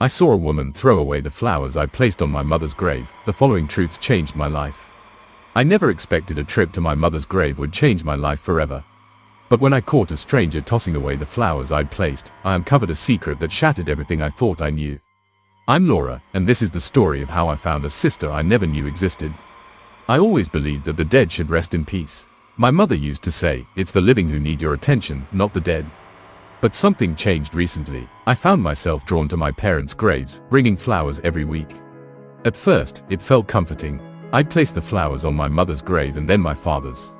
I saw a woman throw away the flowers I placed on my mother's grave. The following truths changed my life. I never expected a trip to my mother's grave would change my life forever. But when I caught a stranger tossing away the flowers I'd placed, I uncovered a secret that shattered everything I thought I knew. I'm Laura, and this is the story of how I found a sister I never knew existed. I always believed that the dead should rest in peace. My mother used to say, it's the living who need your attention, not the dead. But something changed recently. I found myself drawn to my parents' graves, bringing flowers every week. At first, it felt comforting. I'd place the flowers on my mother's grave and then my father's.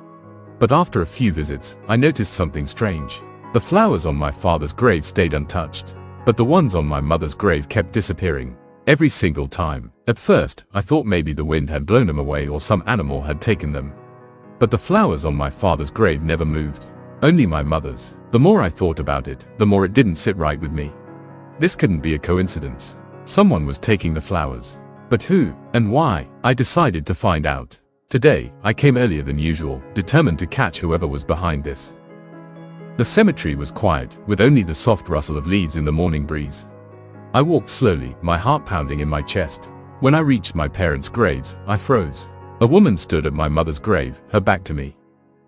But after a few visits, I noticed something strange. The flowers on my father's grave stayed untouched, but the ones on my mother's grave kept disappearing. Every single time. At first, I thought maybe the wind had blown them away or some animal had taken them. But the flowers on my father's grave never moved. Only my mother's. The more I thought about it, the more it didn't sit right with me. This couldn't be a coincidence. Someone was taking the flowers. But who, and why? I decided to find out. Today, I came earlier than usual, determined to catch whoever was behind this. The cemetery was quiet, with only the soft rustle of leaves in the morning breeze. I walked slowly, my heart pounding in my chest. When I reached my parents' graves, I froze. A woman stood at my mother's grave, her back to me.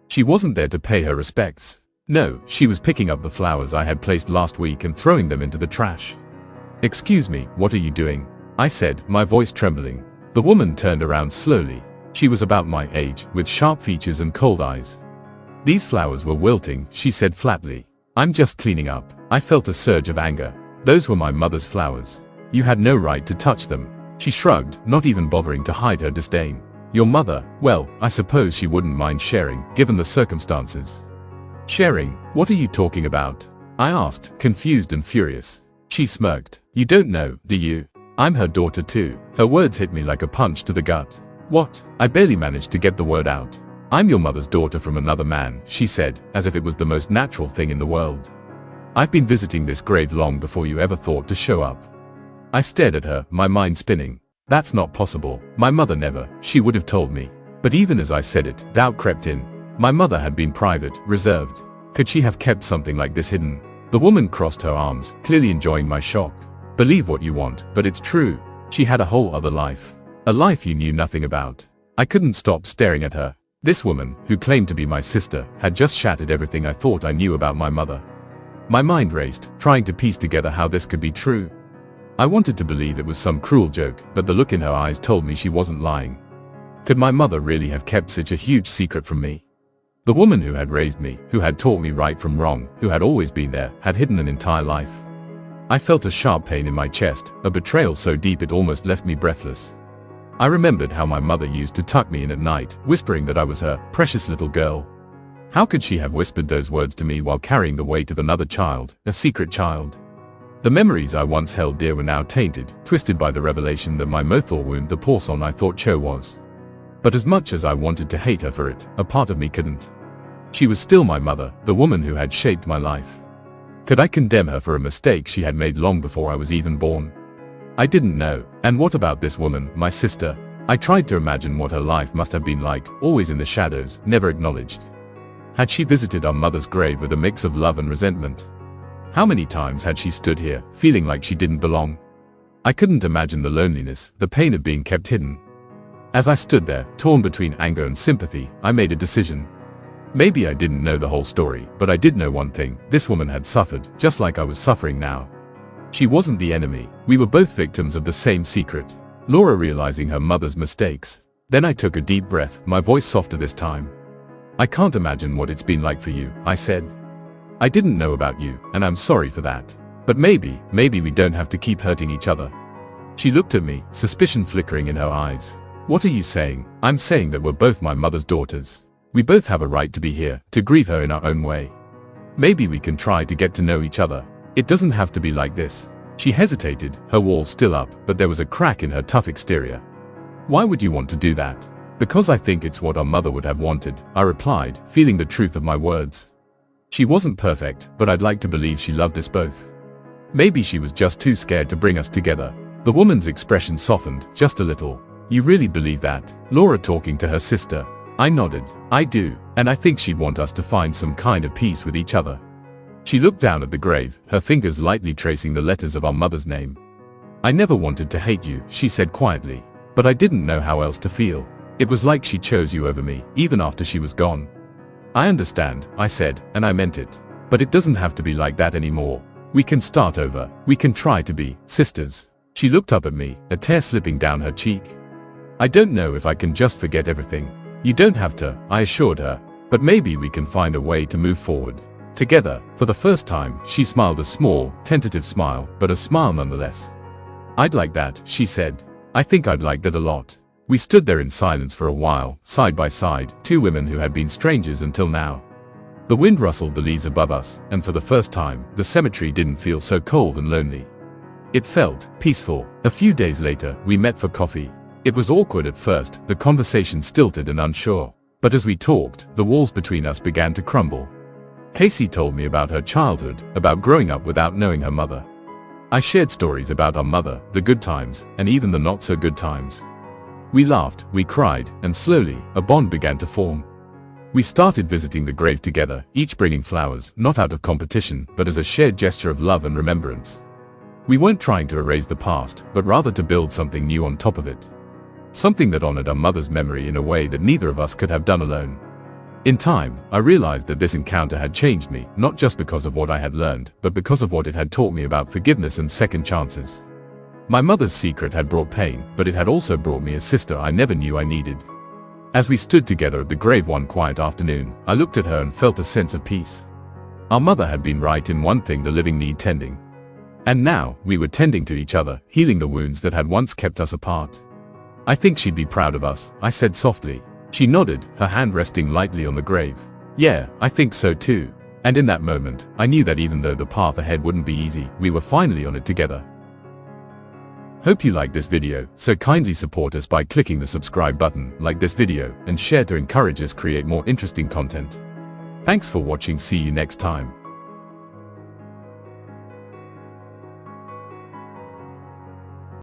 She wasn't there to pay her respects. No, she was picking up the flowers I had placed last week and throwing them into the trash. "Excuse me, what are you doing?" I said, my voice trembling. The woman turned around slowly. She was about my age, with sharp features and cold eyes. "These flowers were wilting," she said flatly. "I'm just cleaning up." I felt a surge of anger. Those were my mother's flowers. You had no right to touch them. She shrugged, not even bothering to hide her disdain. "Your mother, well, I suppose she wouldn't mind sharing, given the circumstances." "Sharing? What are you talking about?" I asked, confused and furious. She smirked. "You don't know, do you? I'm her daughter too." Her words hit me like a punch to the gut. "What?" I barely managed to get the word out. "I'm your mother's daughter from another man," she said, as if it was the most natural thing in the world. "I've been visiting this grave long before you ever thought to show up." I stared at her, my mind spinning. That's not possible. My mother never. She would have told me. But even as I said it, doubt crept in. My mother had been private, reserved. Could she have kept something like this hidden? The woman crossed her arms, clearly enjoying my shock. "Believe what you want, but it's true. She had a whole other life. A life you knew nothing about." I couldn't stop staring at her. This woman, who claimed to be my sister, had just shattered everything I thought I knew about my mother. My mind raced, trying to piece together how this could be true. I wanted to believe it was some cruel joke, but the look in her eyes told me she wasn't lying. Could my mother really have kept such a huge secret from me? The woman who had raised me, who had taught me right from wrong, who had always been there, had hidden an entire life. I felt a sharp pain in my chest, a betrayal so deep it almost left me breathless. I remembered how my mother used to tuck me in at night, whispering that I was her precious little girl. How could she have whispered those words to me while carrying the weight of another child, a secret child? The memories I once held dear were now tainted, twisted by the revelation that my mother wound the porcelain I thought Cho was. But as much as I wanted to hate her for it, a part of me couldn't. She was still my mother, the woman who had shaped my life. Could I condemn her for a mistake she had made long before I was even born? I didn't know. And what about this woman, my sister? I tried to imagine what her life must have been like, always in the shadows, never acknowledged. Had she visited our mother's grave with a mix of love and resentment? How many times had she stood here, feeling like she didn't belong? I couldn't imagine the loneliness, the pain of being kept hidden. As I stood there, torn between anger and sympathy, I made a decision. Maybe I didn't know the whole story, but I did know one thing: this woman had suffered, just like I was suffering now. She wasn't the enemy. We were both victims of the same secret. Laura realizing her mother's mistakes. Then I took a deep breath, my voice softer this time. "I can't imagine what it's been like for you," I said. "I didn't know about you, and I'm sorry for that. But maybe we don't have to keep hurting each other." She looked at me, suspicion flickering in her eyes. "What are you saying?" "I'm saying that we're both my mother's daughters. We both have a right to be here, to grieve her in our own way. Maybe we can try to get to know each other. It doesn't have to be like this." She hesitated, her wall still up, but there was a crack in her tough exterior. "Why would you want to do that?" "Because I think it's what our mother would have wanted," I replied, feeling the truth of my words. She wasn't perfect, but I'd like to believe she loved us both. Maybe she was just too scared to bring us together. The woman's expression softened, just a little. "You really believe that?" Laura talking to her sister. I nodded. "I do, and I think she'd want us to find some kind of peace with each other." She looked down at the grave, her fingers lightly tracing the letters of our mother's name. "I never wanted to hate you," she said quietly. "But I didn't know how else to feel. It was like she chose you over me, even after she was gone." "I understand," I said, and I meant it. "But it doesn't have to be like that anymore. We can start over. We can try to be sisters." She looked up at me, a tear slipping down her cheek. "I don't know if I can just forget everything." "You don't have to," I assured her. "But maybe we can find a way to move forward together." For the first time, she smiled, a small, tentative smile, but a smile nonetheless. "I'd like that," she said. "I think I'd like that a lot." We stood there in silence for a while, side by side, two women who had been strangers until now. The wind rustled the leaves above us, and for the first time, the cemetery didn't feel so cold and lonely. It felt peaceful. A few days later, we met for coffee. It was awkward at first, the conversation stilted and unsure. But as we talked, the walls between us began to crumble. Casey told me about her childhood, about growing up without knowing her mother. I shared stories about our mother, the good times, and even the not so good times. We laughed, we cried, and slowly, a bond began to form. We started visiting the grave together, each bringing flowers, not out of competition, but as a shared gesture of love and remembrance. We weren't trying to erase the past, but rather to build something new on top of it. Something that honored our mother's memory in a way that neither of us could have done alone. In time, I realized that this encounter had changed me, not just because of what I had learned, but because of what it had taught me about forgiveness and second chances. My mother's secret had brought pain, but it had also brought me a sister I never knew I needed. As we stood together at the grave one quiet afternoon, I looked at her and felt a sense of peace. Our mother had been right in one thing: the living need tending. And now, we were tending to each other, healing the wounds that had once kept us apart. "I think she'd be proud of us," I said softly. She nodded, her hand resting lightly on the grave. "Yeah, I think so too." And in that moment, I knew that even though the path ahead wouldn't be easy, we were finally on it together. Hope you liked this video, so kindly support us by clicking the subscribe button, like this video, and share to encourage us create more interesting content. Thanks for watching, see you next time.